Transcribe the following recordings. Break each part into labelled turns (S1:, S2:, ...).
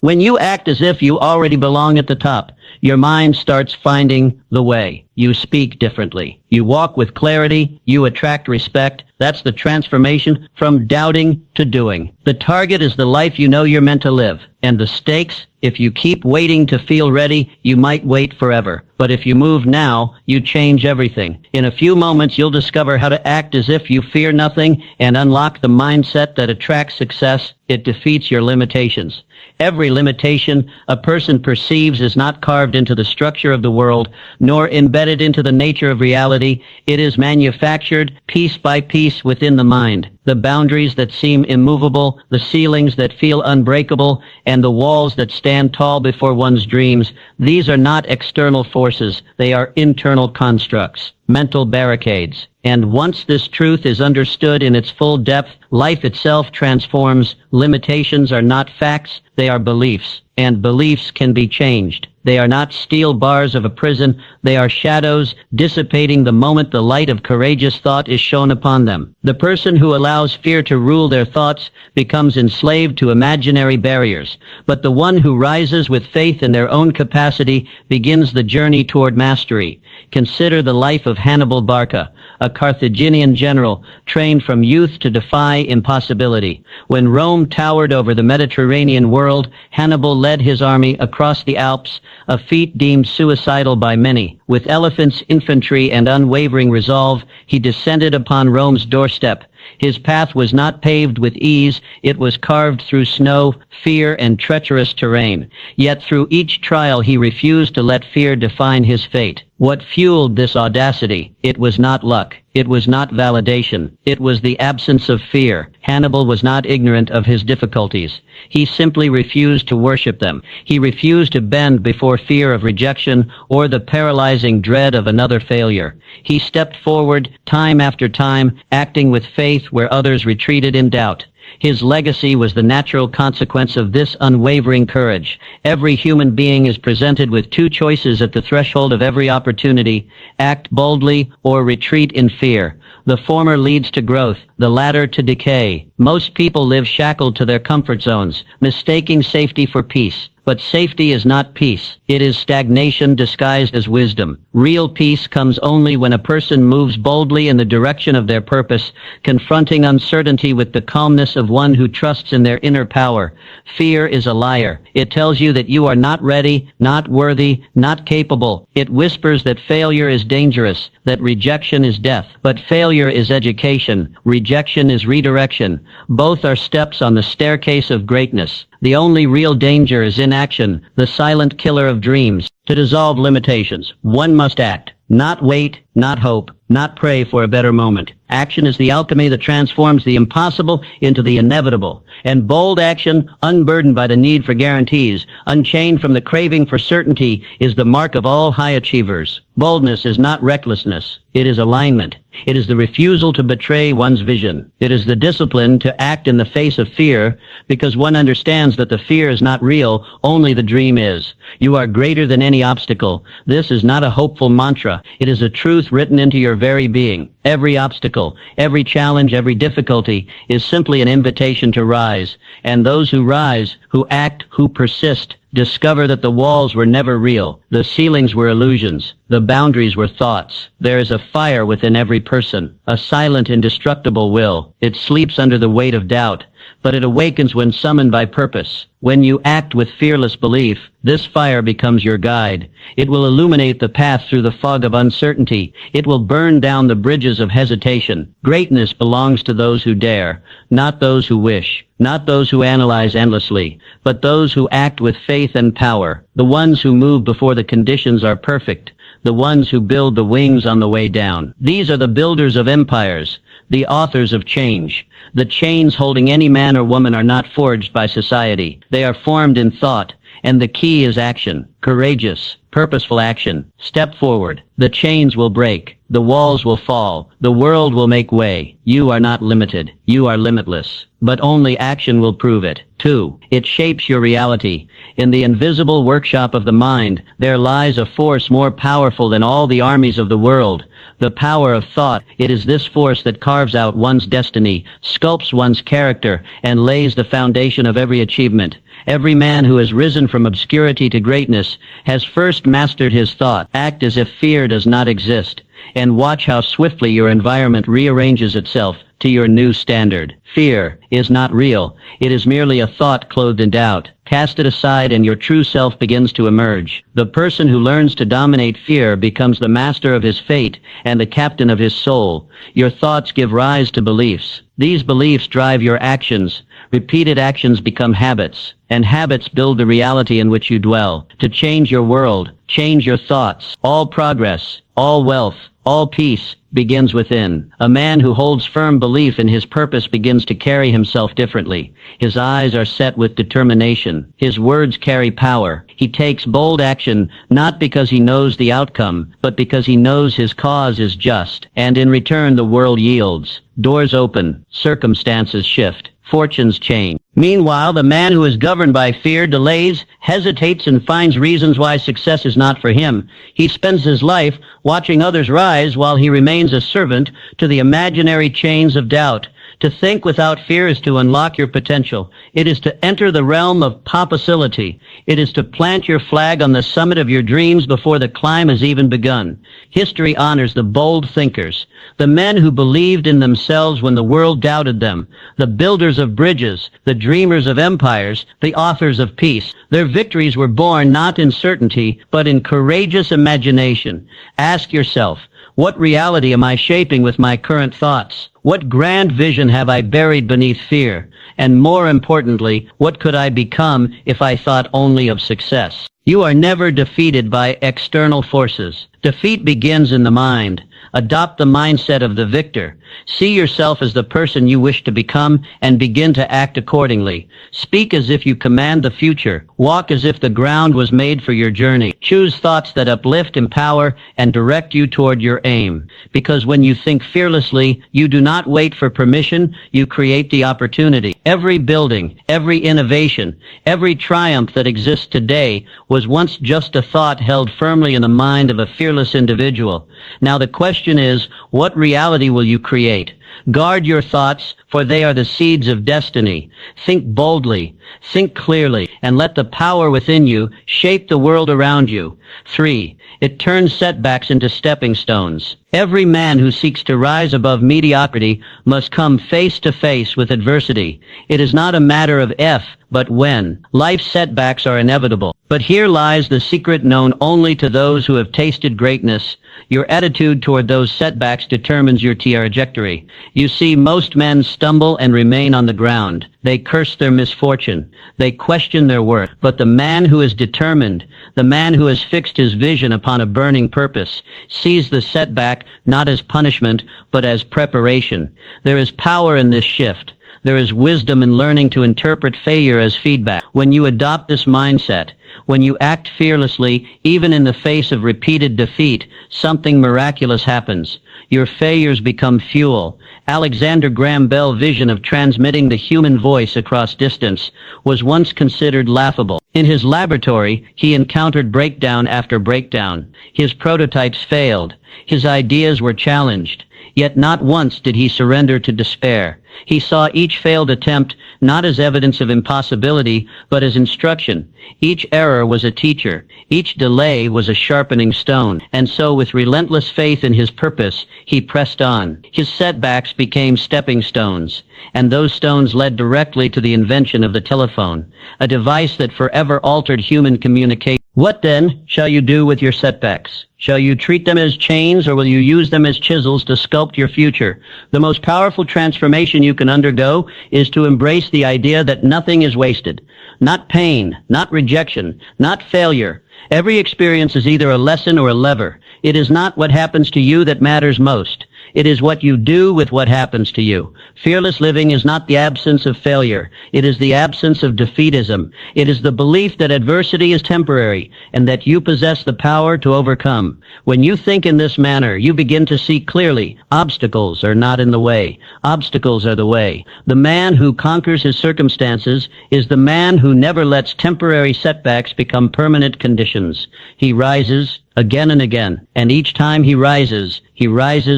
S1: When you act as if you already belong at the top, your mind starts finding the way. You speak differently. You walk with clarity. You attract respect. That's the transformation from doubting to doing. The target is the life you know you're meant to live. And the stakes, if you keep waiting to feel ready, you might wait forever. But if you move now, you change everything. In a few moments, you'll discover how to act as if you fear nothing and unlock the mindset that attracts success. It defeats your limitations. Every limitation a person perceives is not carved into the structure of the world, nor embedded into the nature of reality. It is manufactured piece by piece within the mind. The boundaries that seem immovable, the ceilings that feel unbreakable, and the walls that stand tall before one's dreams, these are not external forces. They are internal constructs, mental barricades. And once this truth is understood in its full depth, life itself transforms. Limitations are not facts, they are beliefs. And beliefs can be changed. They are not steel bars of a prison. They are shadows dissipating the moment the light of courageous thought is shone upon them. The person who allows fear to rule their thoughts becomes enslaved to imaginary barriers. But the one who rises with faith in their own capacity begins the journey toward mastery. Consider the life of Hannibal Barca, a Carthaginian general trained from youth to defy impossibility. When Rome towered over the Mediterranean world, Hannibal led his army across the Alps, a feat deemed suicidal by many. With elephants, infantry, and unwavering resolve, he descended upon Rome's doorstep. His path was not paved with ease. It was carved through snow, fear, and treacherous terrain. Yet through each trial he refused to let fear define his fate. What fueled this audacity? It was not luck. It was not validation. It was the absence of fear. Hannibal was not ignorant of his difficulties. He simply refused to worship them. He refused to bend before fear of rejection or the paralyzing dread of another failure. He stepped forward time after time, acting with faith where others retreated in doubt. His legacy was the natural consequence of this unwavering courage. Every human being is presented with two choices at the threshold of every opportunity: act boldly or retreat in fear. The former leads to growth, the latter to decay. Most people live shackled to their comfort zones, mistaking safety for peace. But safety is not peace. It is stagnation disguised as wisdom. Real peace comes only when a person moves boldly in the direction of their purpose, confronting uncertainty with the calmness of one who trusts in their inner power. Fear is a liar. It tells you that you are not ready, not worthy, not capable. It whispers that failure is dangerous, that rejection is death. But failure is education. Rejection is redirection. Both are steps on the staircase of greatness. The only real danger is inaction, the silent killer of dreams. To dissolve limitations, one must act. Not wait, not hope, not pray for a better moment. Action is the alchemy that transforms the impossible into the inevitable. And bold action, unburdened by the need for guarantees, unchained from the craving for certainty, is the mark of all high achievers. Boldness is not recklessness. It is alignment. It is the refusal to betray one's vision. It is the discipline to act in the face of fear, because one understands that the fear is not real, only the dream is. You are greater than any obstacle. This is not a hopeful mantra. It is a truth written into your very being. Every obstacle, every challenge, every difficulty is simply an invitation to rise. And those who rise, who act, who persist, discover that the walls were never real. The ceilings were illusions. The boundaries were thoughts. There is a fire within every person, a silent, indestructible will. It sleeps under the weight of doubt, but it awakens when summoned by purpose. When you act with fearless belief, this fire becomes your guide. It will illuminate the path through the fog of uncertainty. It will burn down the bridges of hesitation. Greatness belongs to those who dare, not those who wish, not those who analyze endlessly, but those who act with faith and power, the ones who move before the conditions are perfect, the ones who build the wings on the way down. These are the builders of empires, the authors of change. The chains holding any man or woman are not forged by society. They are formed in thought, and the key is action. Courageous, purposeful action. Step forward. The chains will break. The walls will fall. The world will make way. You are not limited. You are limitless. But only action will prove it. 2. It shapes your reality. In the invisible workshop of the mind, there lies a force more powerful than all the armies of the world. The power of thought. It is this force that carves out one's destiny, sculpts one's character, and lays the foundation of every achievement. Every man who has risen from obscurity to greatness has first mastered his thought. Act as if fear does not exist, and watch how swiftly your environment rearranges itself to your new standard. Fear is not real. It is merely a thought clothed in doubt. Cast it aside and your true self begins to emerge. The person who learns to dominate fear becomes the master of his fate and the captain of his soul. Your thoughts give rise to beliefs. These beliefs drive your actions. Repeated actions become habits, and habits build the reality in which you dwell. To change your world, change your thoughts. All progress, all wealth, all peace begins within. A man who holds firm belief in his purpose begins to carry himself differently. His eyes are set with determination. His words carry power. He takes bold action not because he knows the outcome, but because he knows his cause is just. And in return the world yields. Doors open. Circumstances shift. Fortunes change. Meanwhile, the man who is governed by fear delays, hesitates, and finds reasons why success is not for him. He spends his life watching others rise while he remains a servant to the imaginary chains of doubt. To think without fear is to unlock your potential. It is to enter the realm of possibility. It is to plant your flag on the summit of your dreams before the climb has even begun. History honors the bold thinkers, the men who believed in themselves when the world doubted them, the builders of bridges, the dreamers of empires, the authors of peace. Their victories were born not in certainty, but in courageous imagination. Ask yourself, what reality am I shaping with my current thoughts? What grand vision have I buried beneath fear? And more importantly, what could I become if I thought only of success? You are never defeated by external forces. Defeat begins in the mind. Adopt the mindset of the victor. See yourself as the person you wish to become and begin to act accordingly. Speak as if you command the future. Walk as if the ground was made for your journey. Choose thoughts that uplift, empower, and direct you toward your aim. Because when you think fearlessly, you do not wait for permission, you create the opportunity. Every building, every innovation, every triumph that exists today was once just a thought held firmly in the mind of a fearless individual. Now the question is, what reality will you create? Guard your thoughts, for they are the seeds of destiny. Think boldly, think clearly, and let the power within you shape the world around you. 3. It turns setbacks into stepping stones. Every man who seeks to rise above mediocrity must come face to face with adversity. It is not a matter of if, but when. Life's setbacks are inevitable. But here lies the secret known only to those who have tasted greatness. Your attitude toward those setbacks determines your trajectory. You see, most men stumble and remain on the ground. They curse their misfortune. They question their worth. But the man who is determined, the man who has fixed his vision upon a burning purpose, sees the setback not as punishment, but as preparation. There is power in this shift. There is wisdom in learning to interpret failure as feedback. When you adopt this mindset, when you act fearlessly, even in the face of repeated defeat, something miraculous happens. Your failures become fuel. Alexander Graham Bell's vision of transmitting the human voice across distance was once considered laughable. In his laboratory, he encountered breakdown after breakdown. His prototypes failed. His ideas were challenged. Yet not once did he surrender to despair. He saw each failed attempt not as evidence of impossibility, but as instruction. Each error was a teacher. Each delay was a sharpening stone. And so, with relentless faith in his purpose, he pressed on. His setbacks became stepping stones, and those stones led directly to the invention of the telephone, a device that forever altered human communication. What then shall you do with your setbacks? Shall you treat them as chains, or will you use them as chisels to sculpt your future? The most powerful transformation you can undergo is to embrace the idea that nothing is wasted. Not pain, not rejection, not failure. Every experience is either a lesson or a lever. It is not what happens to you that matters most. It is what you do with what happens to you. Fearless living is not the absence of failure. It is the absence of defeatism. It is the belief that adversity is temporary and that you possess the power to overcome. When you think in this manner, you begin to see clearly. Obstacles are not in the way. Obstacles are the way. The man who conquers his circumstances is the man who never lets temporary setbacks become permanent conditions. He rises, again and again. And each time he rises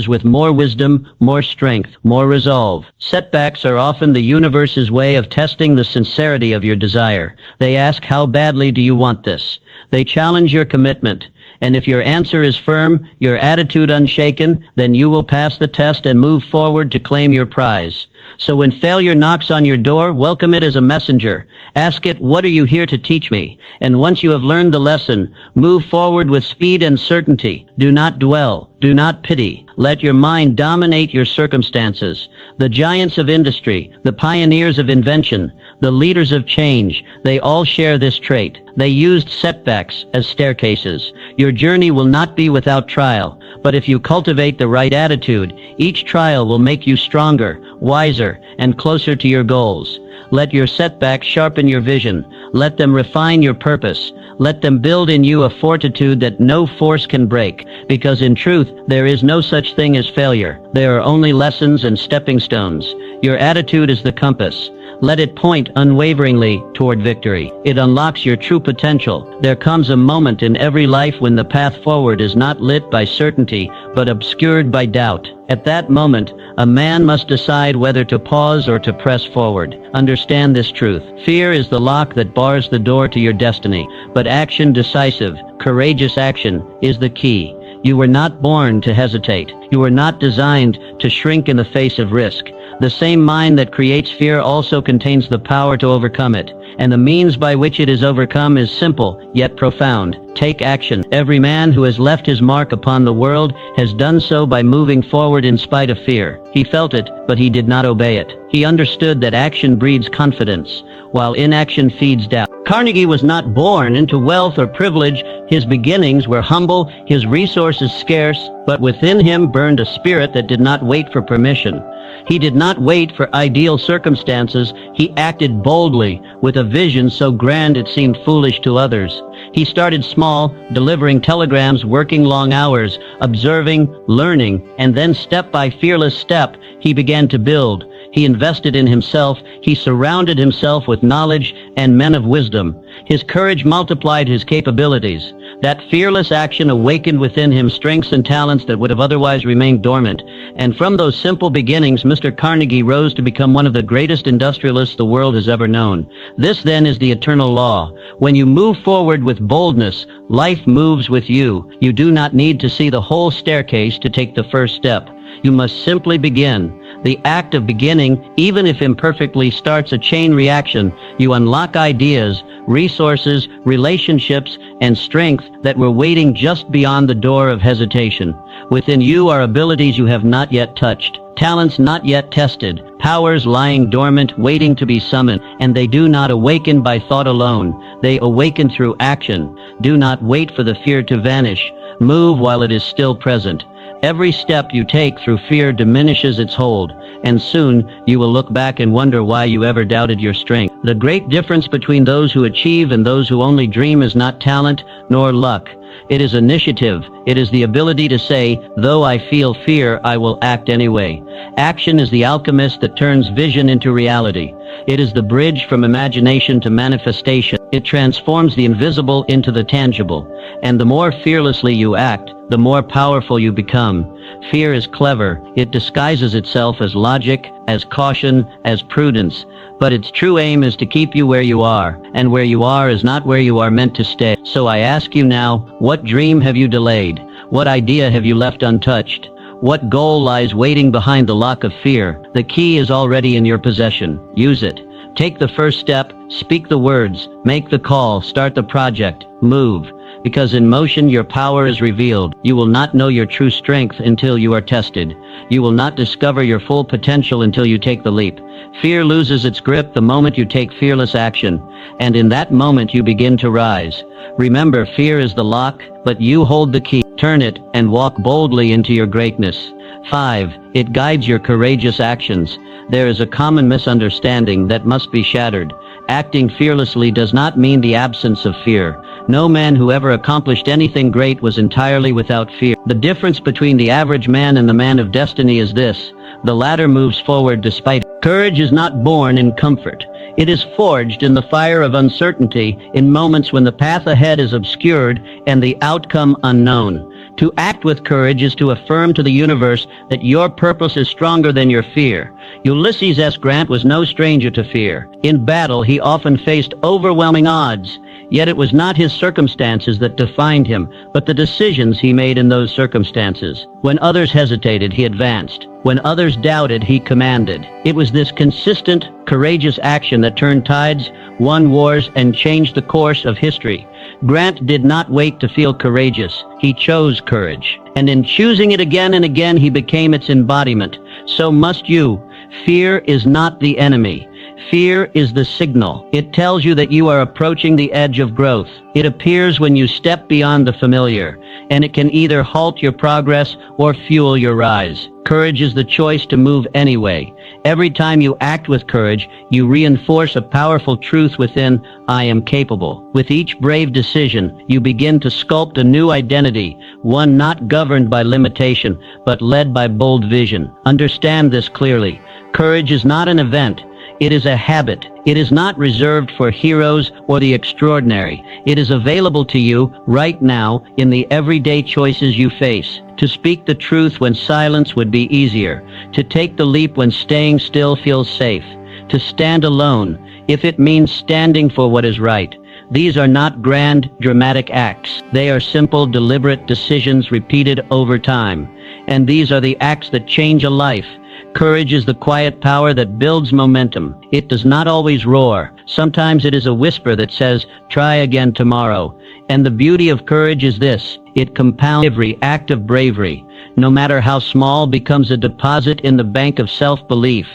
S1: with more wisdom, more strength, more resolve. Setbacks are often the universe's way of testing the sincerity of your desire. They ask, how badly do you want this? They challenge your commitment. And if your answer is firm, your attitude unshaken, then you will pass the test and move forward to claim your prize. So when failure knocks on your door, welcome it as a messenger. Ask it, what are you here to teach me? And once you have learned the lesson, move forward with speed and certainty. Do not dwell. Do not pity. Let your mind dominate your circumstances. The giants of industry, the pioneers of invention, the leaders of change, they all share this trait. They used setbacks as staircases. Your journey will not be without trial, but if you cultivate the right attitude, each trial will make you stronger, wiser, and closer to your goals. Let your setbacks sharpen your vision. Let them refine your purpose. Let them build in you a fortitude that no force can break, because in truth, there is no such thing as failure. There are only lessons and stepping stones. Your attitude is the compass. Let it point unwaveringly toward victory. It unlocks your true potential. There comes a moment in every life when the path forward is not lit by certainty, but obscured by doubt. At that moment, a man must decide whether to pause or to press forward. Understand this truth. Fear is the lock that bars the door to your destiny, but action, decisive, courageous action, is the key. You were not born to hesitate. You were not designed to shrink in the face of risk. The same mind that creates fear also contains the power to overcome it, and the means by which it is overcome is simple, yet profound. Take action. Every man who has left his mark upon the world has done so by moving forward in spite of fear. He felt it, but he did not obey it. He understood that action breeds confidence, while inaction feeds doubt. Carnegie was not born into wealth or privilege. His beginnings were humble, his resources scarce, but within him burned a spirit that did not wait for permission. He did not wait for ideal circumstances. He acted boldly, with a vision so grand it seemed foolish to others. He started small, delivering telegrams, working long hours, observing, learning, and then step by fearless step, he began to build. He invested in himself. He surrounded himself with knowledge and men of wisdom. His courage multiplied his capabilities. That fearless action awakened within him strengths and talents that would have otherwise remained dormant. And from those simple beginnings, Mr. Carnegie rose to become one of the greatest industrialists the world has ever known. This then is the eternal law. When you move forward with boldness, life moves with you. You do not need to see the whole staircase to take the first step. You must simply begin. The act of beginning, even if imperfectly, starts a chain reaction. You unlock ideas, resources, relationships, and strength that were waiting just beyond the door of hesitation. Within you are abilities you have not yet touched, talents not yet tested, powers lying dormant, waiting to be summoned, and they do not awaken by thought alone. They awaken through action. Do not wait for the fear to vanish. Move while it is still present. Every step you take through fear diminishes its hold, and soon you will look back and wonder why you ever doubted your strength. The great difference between those who achieve and those who only dream is not talent nor luck. It is initiative. It is the ability to say, though I feel fear, I will act anyway. Action is the alchemist that turns vision into reality. It is the bridge from imagination to manifestation. It transforms the invisible into the tangible. And the more fearlessly you act, the more powerful you become. Fear is clever. It disguises itself as logic, as caution, as prudence. But its true aim is to keep you where you are, and where you are is not where you are meant to stay. So I ask you now, what dream have you delayed? What idea have you left untouched? What goal lies waiting behind the lock of fear? The key is already in your possession. Use it. Take the first step, speak the words, make the call, start the project, move. Because in motion your power is revealed. You will not know your true strength until you are tested. You will not discover your full potential until you take the leap. Fear loses its grip the moment you take fearless action, and in that moment you begin to rise. Remember, fear is the lock, but you hold the key. Turn it and walk boldly into your greatness. 5. It guides your courageous actions. There is a common misunderstanding that must be shattered. Acting fearlessly does not mean the absence of fear. No man who ever accomplished anything great was entirely without fear. The difference between the average man and the man of destiny is this: the latter moves forward despite. Courage is not born in comfort. It is forged in the fire of uncertainty, in moments when the path ahead is obscured and the outcome unknown. To act with courage is to affirm to the universe that your purpose is stronger than your fear. Ulysses S. Grant was no stranger to fear. In battle, he often faced overwhelming odds. Yet it was not his circumstances that defined him, but the decisions he made in those circumstances. When others hesitated, he advanced. When others doubted, he commanded. It was this consistent, courageous action that turned tides, won wars, and changed the course of history. Grant did not wait to feel courageous. He chose courage. And in choosing it again and again, he became its embodiment. So must you. Fear is not the enemy. Fear is the signal. It tells you that you are approaching the edge of growth. It appears when you step beyond the familiar, and it can either halt your progress or fuel your rise. Courage is the choice to move anyway. Every time you act with courage, you reinforce a powerful truth within, I am capable. With each brave decision, you begin to sculpt a new identity, one not governed by limitation, but led by bold vision. Understand this clearly. Courage is not an event. It is a habit. It is not reserved for heroes or the extraordinary. It is available to you right now in the everyday choices you face. To speak the truth when silence would be easier. To take the leap when staying still feels safe. To stand alone, if it means standing for what is right. These are not grand, dramatic acts. They are simple, deliberate decisions repeated over time. And these are the acts that change a life. Courage is the quiet power that builds momentum. It does not always roar. Sometimes it is a whisper that says, try again tomorrow. And the beauty of courage is this. It compounds. Every act of bravery, no matter how small, becomes a deposit in the bank of self-belief.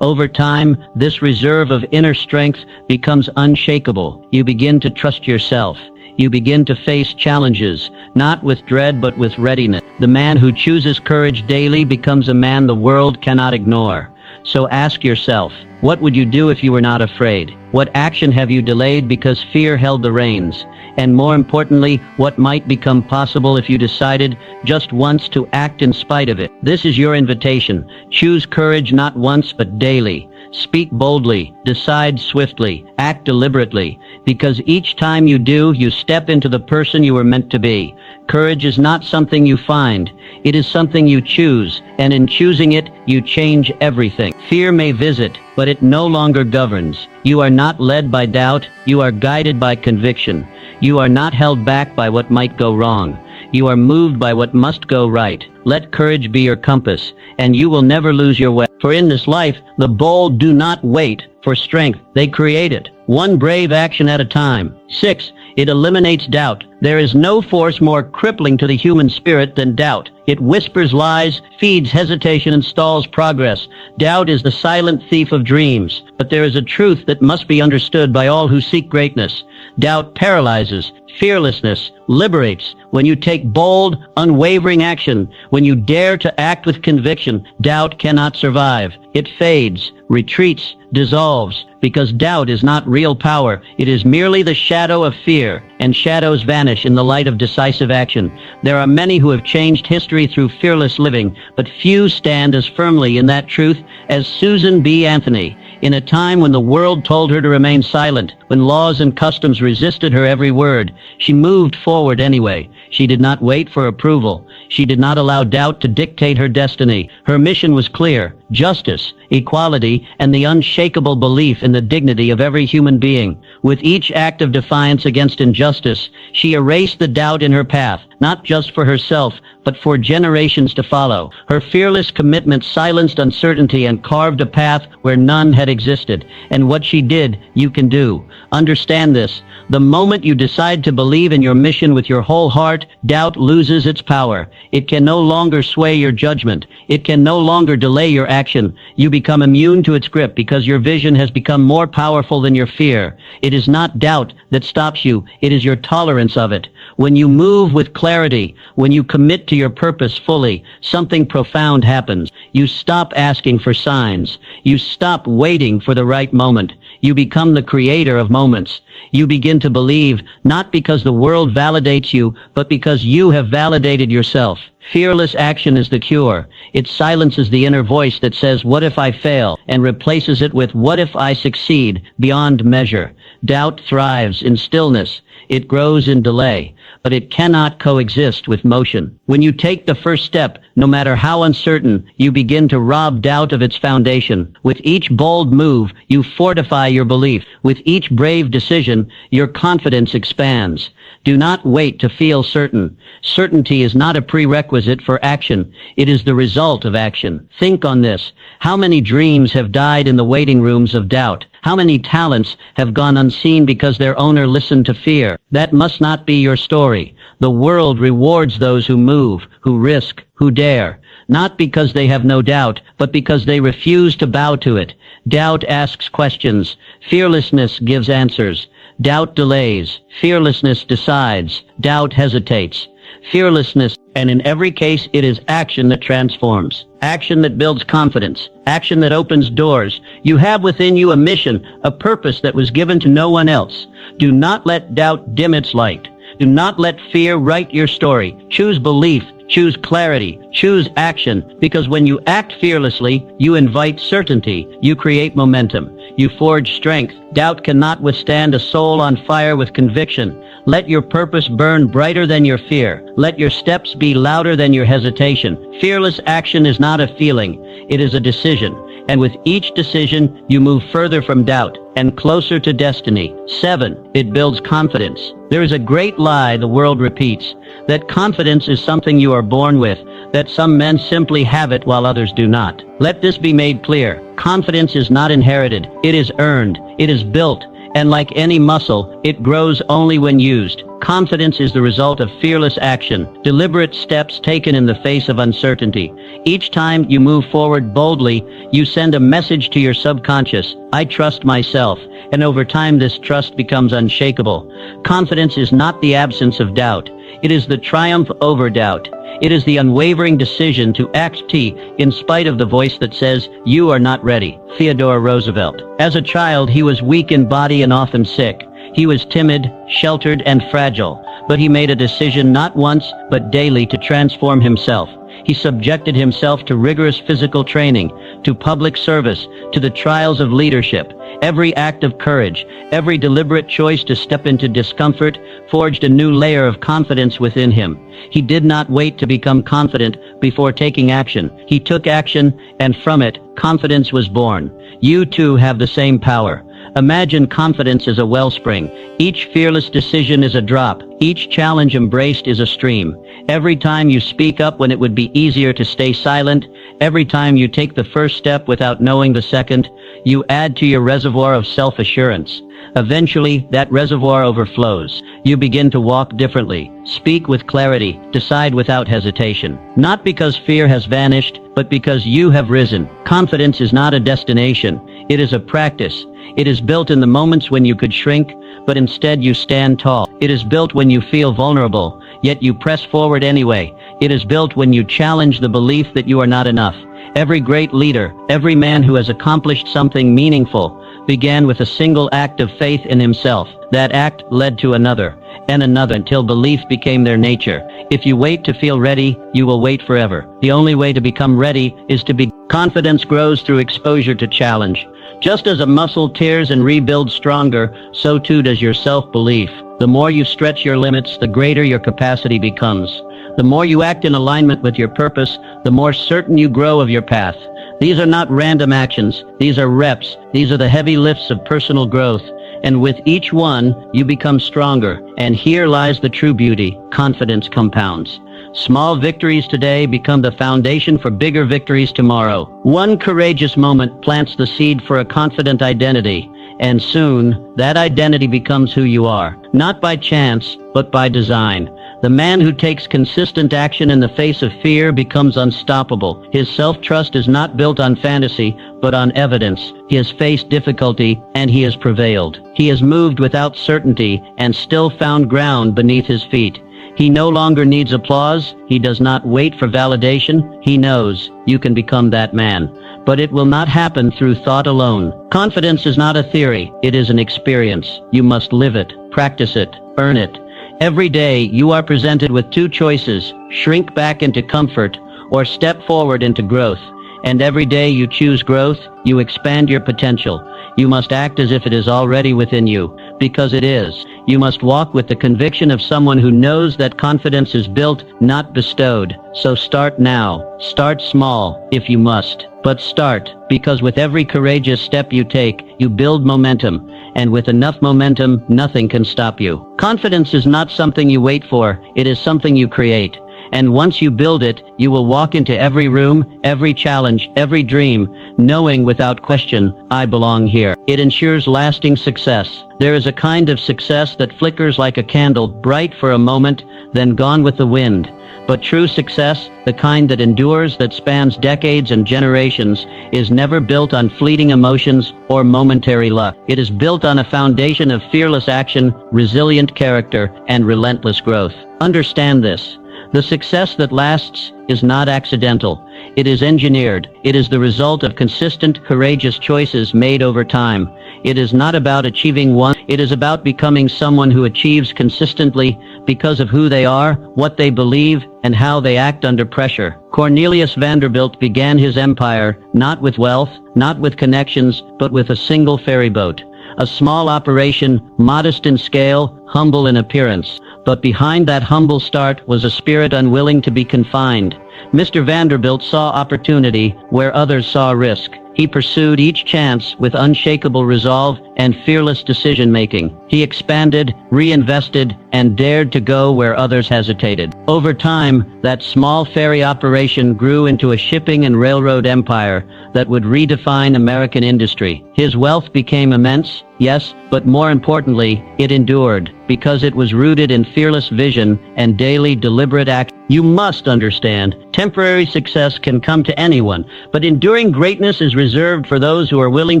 S1: Over time, this reserve of inner strength becomes unshakable. You begin to trust yourself. You begin to face challenges, not with dread but with readiness. The man who chooses courage daily becomes a man the world cannot ignore. So ask yourself, what would you do if you were not afraid? What action have you delayed because fear held the reins? And more importantly, what might become possible if you decided just once to act in spite of it? This is your invitation. Choose courage not once but daily. Speak boldly, decide swiftly, act deliberately, because each time you do, you step into the person you were meant to be. Courage is not something you find. It is something you choose, and in choosing it, you change everything. Fear may visit, but it no longer governs. You are not led by doubt, you are guided by conviction. You are not held back by what might go wrong. You are moved by what must go right. Let courage be your compass, and you will never lose your way. For in this life, the bold do not wait for strength. They create it, one brave action at a time. 6. It eliminates doubt. There is no force more crippling to the human spirit than doubt. It whispers lies, feeds hesitation, and stalls progress. Doubt is the silent thief of dreams. But there is a truth that must be understood by all who seek greatness. Doubt paralyzes. Fearlessness liberates. When you take bold, unwavering action, when you dare to act with conviction, doubt cannot survive. It fades, retreats, dissolves, because doubt is not real power. It is merely the shadow of fear, and shadows vanish in the light of decisive action. There are many who have changed history through fearless living, but few stand as firmly in that truth as Susan B. Anthony. In a time when the world told her to remain silent, when laws and customs resisted her every word, she moved forward anyway. She did not wait for approval. She did not allow doubt to dictate her destiny. Her mission was clear: justice, equality, and the unshakable belief in the dignity of every human being. With each act of defiance against injustice, she erased the doubt in her path, not just for herself, but for generations to follow. Her fearless commitment silenced uncertainty and carved a path where none had existed. And what she did, you can do. Understand this. The moment you decide to believe in your mission with your whole heart, doubt loses its power. It can no longer sway your judgment. It can no longer delay your action. You become immune to its grip because your vision has become more powerful than your fear. It is not doubt that stops you. It is your tolerance of it. When you move with clarity, when you commit to your purpose fully, something profound happens. You stop asking for signs. You stop waiting for the right moment. You become the creator of moments. You begin to believe, not because the world validates you, but because you have validated yourself. Fearless action is the cure. It silences the inner voice that says, what if I fail? And replaces it with, what if I succeed beyond measure? Doubt thrives in stillness. It grows in delay, but it cannot coexist with motion. When you take the first step, no matter how uncertain, you begin to rob doubt of its foundation. With each bold move, you fortify your belief. With each brave decision, your confidence expands. Do not wait to feel certain. Certainty is not a prerequisite for action. It is the result of action. Think on this. How many dreams have died in the waiting rooms of doubt? How many talents have gone unseen because their owner listened to fear? That must not be your story. The world rewards those who move, who risk, who dare. Not because they have no doubt, but because they refuse to bow to it. Doubt asks questions. Fearlessness gives answers. Doubt delays. Fearlessness decides. Doubt hesitates. Fearlessness, and in every case, it is action that transforms. Action that builds confidence. Action that opens doors. You have within you a mission, a purpose that was given to no one else. Do not let doubt dim its light. Do not let fear write your story. Choose belief. Choose clarity. Choose action. Because when you act fearlessly, you invite certainty. You create momentum. You forge strength. Doubt cannot withstand a soul on fire with conviction. Let your purpose burn brighter than your fear. Let your steps be louder than your hesitation. Fearless action is not a feeling. It is a decision. And with each decision, you move further from doubt and closer to destiny. 7. It builds confidence. There is a great lie the world repeats, that confidence is something you are born with, that some men simply have it while others do not. Let this be made clear. Confidence is not inherited. It is earned. It is built. And like any muscle, it grows only when used. Confidence is the result of fearless action, deliberate steps taken in the face of uncertainty. Each time you move forward boldly, you send a message to your subconscious, I trust myself, and over time this trust becomes unshakable. Confidence is not the absence of doubt. It is the triumph over doubt. It is the unwavering decision to act in spite of the voice that says, you are not ready. Theodore Roosevelt. As a child, he was weak in body and often sick. He was timid, sheltered, and fragile, but he made a decision not once, but daily to transform himself. He subjected himself to rigorous physical training, to public service, to the trials of leadership. Every act of courage, every deliberate choice to step into discomfort forged a new layer of confidence within him. He did not wait to become confident before taking action. He took action, and from it, confidence was born. You too have the same power. Imagine confidence as a wellspring. Each fearless decision is a drop. Each challenge embraced is a stream. Every time you speak up when it would be easier to stay silent, every time you take the first step without knowing the second, you add to your reservoir of self-assurance. Eventually, that reservoir overflows. You begin to walk differently, speak with clarity, decide without hesitation. Not because fear has vanished, but because you have risen. Confidence is not a destination. It is a practice. It is built in the moments when you could shrink, but instead you stand tall. It is built when you feel vulnerable, yet you press forward anyway. It is built when you challenge the belief that you are not enough. Every great leader, every man who has accomplished something meaningful, began with a single act of faith in himself. That act led to another, and another, until belief became their nature. If you wait to feel ready, you will wait forever. The only way to become ready is to be. Confidence grows through exposure to challenge. Just as a muscle tears and rebuilds stronger, so too does your self-belief. The more you stretch your limits, the greater your capacity becomes. The more you act in alignment with your purpose, the more certain you grow of your path. These are not random actions. These are reps. These are the heavy lifts of personal growth. And with each one, you become stronger. And here lies the true beauty. Confidence compounds. Small victories today become the foundation for bigger victories tomorrow. One courageous moment plants the seed for a confident identity. And soon, that identity becomes who you are. Not by chance, but by design. The man who takes consistent action in the face of fear becomes unstoppable. His self-trust is not built on fantasy, but on evidence. He has faced difficulty, and he has prevailed. He has moved without certainty, and still found ground beneath his feet. He no longer needs applause. He does not wait for validation. He knows you can become that man. But it will not happen through thought alone. Confidence is not a theory. It is an experience. You must live it, practice it, earn it. Every day you are presented with two choices: shrink back into comfort or step forward into growth. And every day you choose growth, you expand your potential. You must act as if it is already within you, because it is. You must walk with the conviction of someone who knows that confidence is built, not bestowed. So start now. Start small, if you must. But start, because with every courageous step you take, you build momentum. And with enough momentum, nothing can stop you. Confidence is not something you wait for, it is something you create. And once you build it, you will walk into every room, every challenge, every dream, knowing without question, I belong here. It ensures lasting success. There is a kind of success that flickers like a candle, bright for a moment, then gone with the wind. But true success, the kind that endures, that spans decades and generations, is never built on fleeting emotions or momentary luck. It is built on a foundation of fearless action, resilient character, and relentless growth. Understand this. The success that lasts is not accidental. It is engineered. It is the result of consistent, courageous choices made over time. It is not about achieving one. It is about becoming someone who achieves consistently because of who they are, what they believe, and how they act under pressure. Cornelius Vanderbilt began his empire not with wealth, not with connections, but with a single ferry boat. A small operation, modest in scale, humble in appearance. But behind that humble start was a spirit unwilling to be confined. Mr. Vanderbilt saw opportunity where others saw risk. He pursued each chance with unshakable resolve and fearless decision-making. He expanded, reinvested, and dared to go where others hesitated. Over time, that small ferry operation grew into a shipping and railroad empire that would redefine American industry. His wealth became immense, yes, but more importantly, it endured, because it was rooted in fearless vision and daily deliberate action. You must understand, temporary success can come to anyone, but enduring greatness is reserved for those who are willing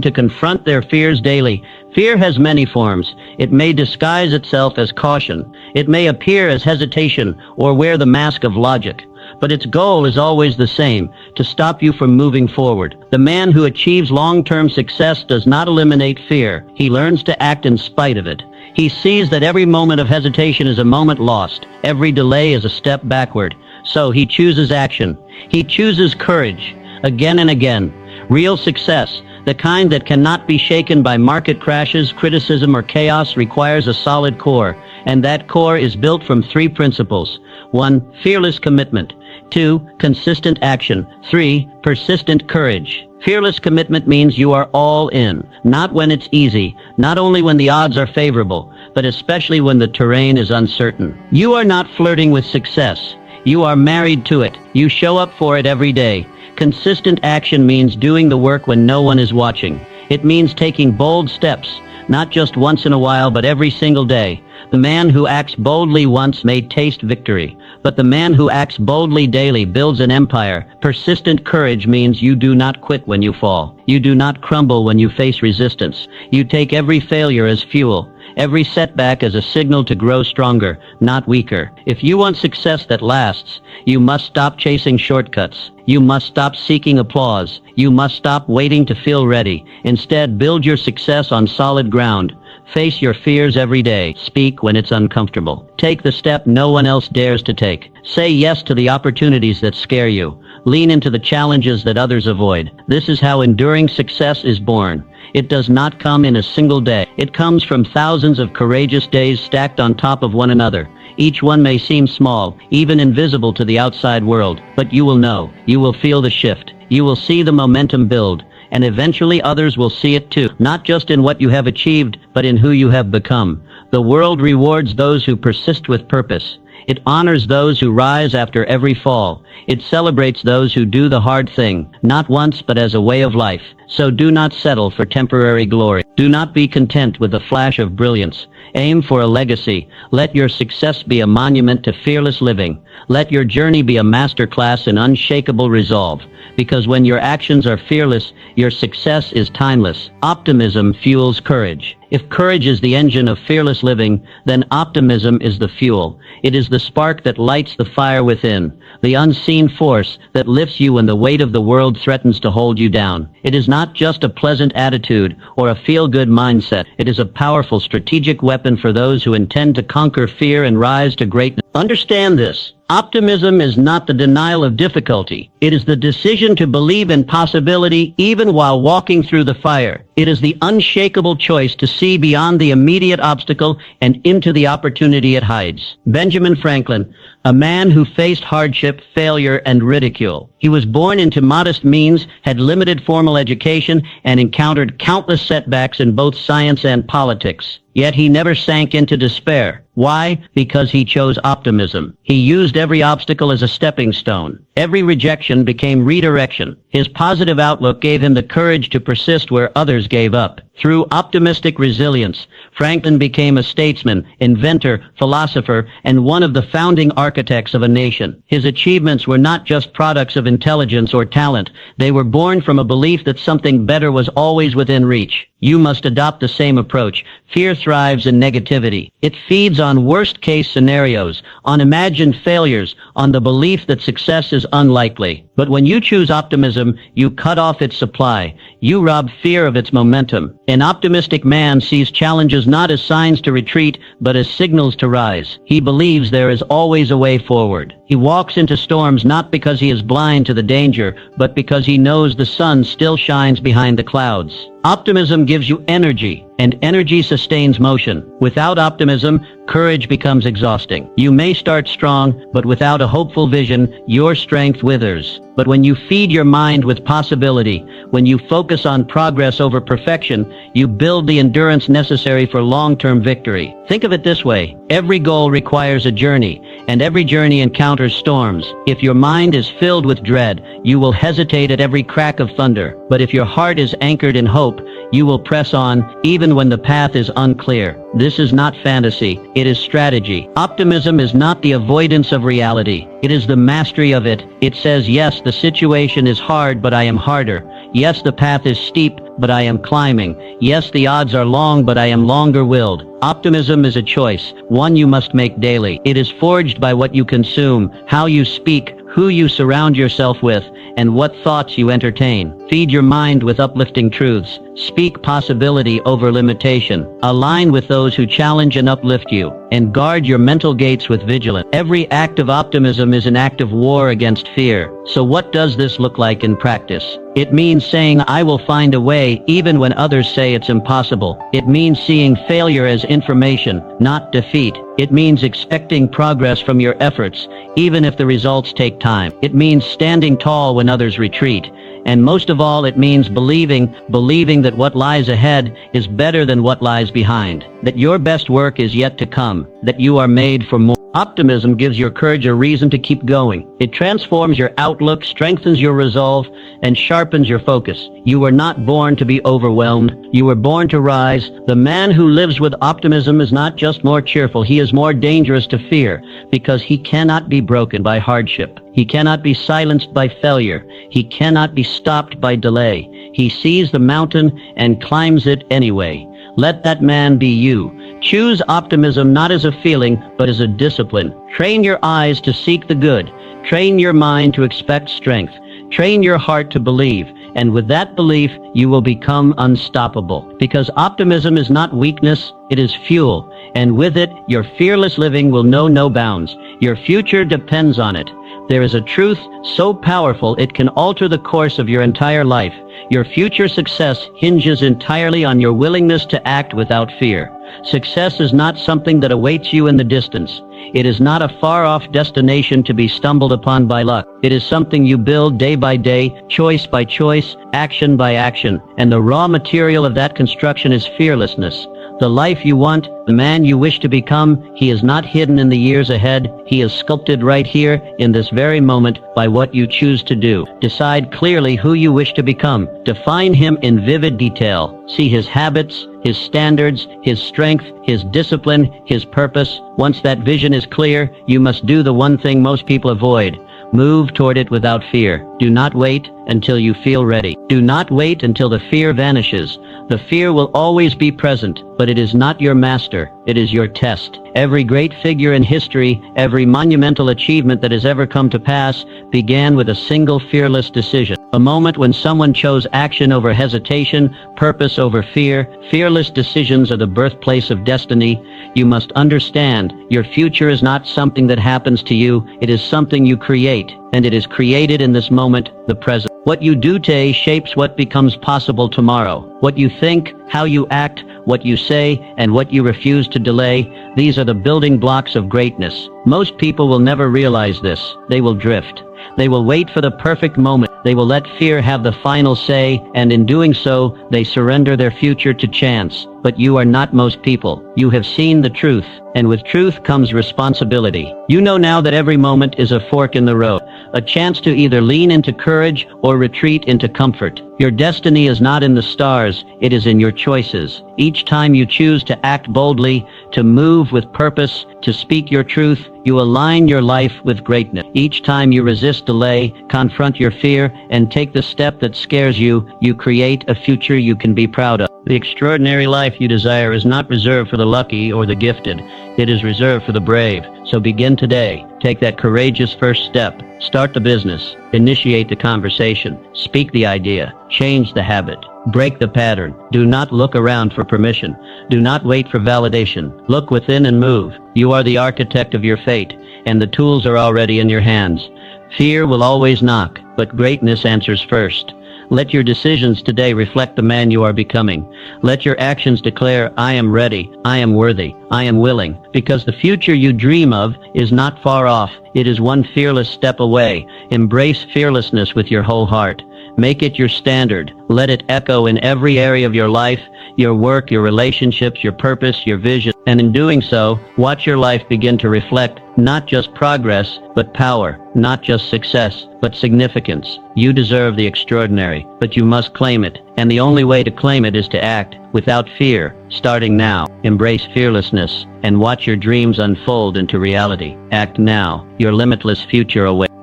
S1: to confront their fears daily. Fear has many forms. It may disguise itself as caution. It may appear as hesitation or wear the mask of logic. But its goal is always the same, to stop you from moving forward. The man who achieves long-term success does not eliminate fear. He learns to act in spite of it. He sees that every moment of hesitation is a moment lost. Every delay is a step backward. So he chooses action. He chooses courage, again and again. Real success, the kind that cannot be shaken by market crashes, criticism, or chaos, requires a solid core. And that core is built from three principles. 1. Fearless commitment. 2. Consistent action. 3. Persistent courage. Fearless commitment means you are all in, not when it's easy, not only when the odds are favorable, but especially when the terrain is uncertain. You are not flirting with success. You are married to it. You show up for it every day. Consistent action means doing the work when no one is watching. It means taking bold steps, not just once in a while, but every single day. The man who acts boldly once may taste victory, but the man who acts boldly daily builds an empire. Persistent courage means you do not quit when you fall. You do not crumble when you face resistance. You take every failure as fuel, every setback as a signal to grow stronger, not weaker. If you want success that lasts, you must stop chasing shortcuts. You must stop seeking applause. You must stop waiting to feel ready. Instead, build your success on solid ground. Face your fears every day. Speak when it's uncomfortable. Take the step no one else dares to take. Say yes to the opportunities that scare you. Lean into the challenges that others avoid. This is how enduring success is born. It does not come in a single day. It comes from thousands of courageous days stacked on top of one another. Each one may seem small, even invisible to the outside world, but you will know. You will feel the shift. You will see the momentum build. And eventually others will see it too, not just in what you have achieved, but in who you have become. The world rewards those who persist with purpose. It honors those who rise after every fall. It celebrates those who do the hard thing, not once but as a way of life. So do not settle for temporary glory. Do not be content with a flash of brilliance. Aim for a legacy. Let your success be a monument to fearless living. Let your journey be a masterclass in unshakable resolve. Because when your actions are fearless, your success is timeless. Optimism fuels courage. If courage is the engine of fearless living, then optimism is the fuel. It is is the spark that lights the fire within, the unseen force that lifts you when the weight of the world threatens to hold you down. It is not just a pleasant attitude or a feel-good mindset. It is a powerful strategic weapon for those who intend to conquer fear and rise to greatness. Understand this. Optimism is not the denial of difficulty. It is the decision to believe in possibility even while walking through the fire. It is the unshakable choice to see beyond the immediate obstacle and into the opportunity it hides. Benjamin Franklin, a man who faced hardship, failure, and ridicule. He was born into modest means, had limited formal education, and encountered countless setbacks in both science and politics. Yet he never sank into despair. Why? Because he chose optimism. He used every obstacle as a stepping stone. Every rejection became redirection. His positive outlook gave him the courage to persist where others gave up. Through optimistic resilience, Franklin became a statesman, inventor, philosopher, and one of the founding architects of a nation. His achievements were not just products of intelligence or talent. They were born from a belief that something better was always within reach. You must adopt the same approach. Fear thrives in negativity. It feeds on worst-case scenarios, on imagined failures, on the belief that success is unlikely. But when you choose optimism, you cut off its supply. You rob fear of its momentum. An optimistic man sees challenges not as signs to retreat, but as signals to rise. He believes there is always a way forward. He walks into storms not because he is blind to the danger, but because he knows the sun still shines behind the clouds. Optimism gives you energy, and energy sustains motion. Without optimism, courage becomes exhausting. You may start strong, but without a hopeful vision, your strength withers. But when you feed your mind with possibility, when you focus on progress over perfection, you build the endurance necessary for long-term victory. Think of it this way. Every goal requires a journey, and every journey encounters storms. If your mind is filled with dread, you will hesitate at every crack of thunder. But if your heart is anchored in hope, you will press on, even when the path is unclear. This is not fantasy, it is strategy. Optimism is not the avoidance of reality. It is the mastery of it. It says, yes, the situation is hard, but I am harder. Yes, the path is steep, but I am climbing. Yes, the odds are long, but I am longer-willed. Optimism is a choice, one you must make daily. It is forged by what you consume, how you speak, who you surround yourself with, and what thoughts you entertain. Feed your mind with uplifting truths. Speak possibility over limitation. Align with those who challenge and uplift you, and guard your mental gates with vigilance. Every act of optimism is an act of war against fear. So what does this look like in practice? It means saying, I will find a way, even when others say it's impossible. It means seeing failure as information, not defeat. It means expecting progress from your efforts, even if the results take time. It means standing tall when others retreat. And most of all, it means believing that what lies ahead is better than what lies behind. That your best work is yet to come. That you are made for more. Optimism gives your courage a reason to keep going. It transforms your outlook, strengthens your resolve, and sharpens your focus. You were not born to be overwhelmed. You were born to rise. The man who lives with optimism is not just more cheerful, he is more dangerous to fear, because he cannot be broken by hardship. He cannot be silenced by failure. He cannot be stopped by delay. He sees the mountain and climbs it anyway. Let that man be you. Choose optimism not as a feeling, but as a discipline. Train your eyes to seek the good. Train your mind to expect strength. Train your heart to believe. And with that belief, you will become unstoppable. Because optimism is not weakness, it is fuel. And with it, your fearless living will know no bounds. Your future depends on it. There is a truth so powerful it can alter the course of your entire life. Your future success hinges entirely on your willingness to act without fear. Success is not something that awaits you in the distance. It is not a far-off destination to be stumbled upon by luck. It is something you build day by day, choice by choice, action by action. And the raw material of that construction is fearlessness. The life you want, the man you wish to become, he is not hidden in the years ahead. He is sculpted right here, in this very moment, by what you choose to do. Decide clearly who you wish to become. Define him in vivid detail. See his habits, his standards, his strength, his discipline, his purpose. Once that vision is clear, you must do the one thing most people avoid. Move toward it without fear. Do not wait until you feel ready. Do not wait until the fear vanishes. The fear will always be present, but it is not your master, it is your test. Every great figure in history, every monumental achievement that has ever come to pass, began with a single fearless decision. A moment when someone chose action over hesitation, purpose over fear. Fearless decisions are the birthplace of destiny. You must understand, your future is not something that happens to you, it is something you create, and it is created in this moment, the present. What you do today shapes what becomes possible tomorrow. What you think, how you act, what you say, and what you refuse to delay, these are the building blocks of greatness. Most people will never realize this. They will drift. They will wait for the perfect moment. They will let fear have the final say, and in doing so, they surrender their future to chance. But you are not most people. You have seen the truth, and with truth comes responsibility. You know now that every moment is a fork in the road, a chance to either lean into courage or retreat into comfort. Your destiny is not in the stars, it is in your choices. Each time you choose to act boldly, to move with purpose, to speak your truth, you align your life with greatness. Each time you resist delay, confront your fear, and take the step that scares you, you create a future you can be proud of. The extraordinary life you desire is not reserved for the lucky or the gifted. It is reserved for the brave. So begin today. Take that courageous first step. Start the business. Initiate the conversation. Speak the idea. Change the habit. Break the pattern. Do not look around for permission. Do not wait for validation. Look within and move. You are the architect of your fate, and the tools are already in your hands. Fear will always knock, but greatness answers first. Let your decisions today reflect the man you are becoming. Let your actions declare, I am ready, I am worthy, I am willing. Because the future you dream of is not far off. It is one fearless step away. Embrace fearlessness with your whole heart. Make it your standard. Let it echo in every area of your life, your work, your relationships, your purpose, your vision. And in doing so, watch your life begin to reflect not just progress, but power. Not just success, but significance. You deserve the extraordinary, but you must claim it. And the only way to claim it is to act without fear. Starting now, embrace fearlessness and watch your dreams unfold into reality. Act now. Your limitless future awaits.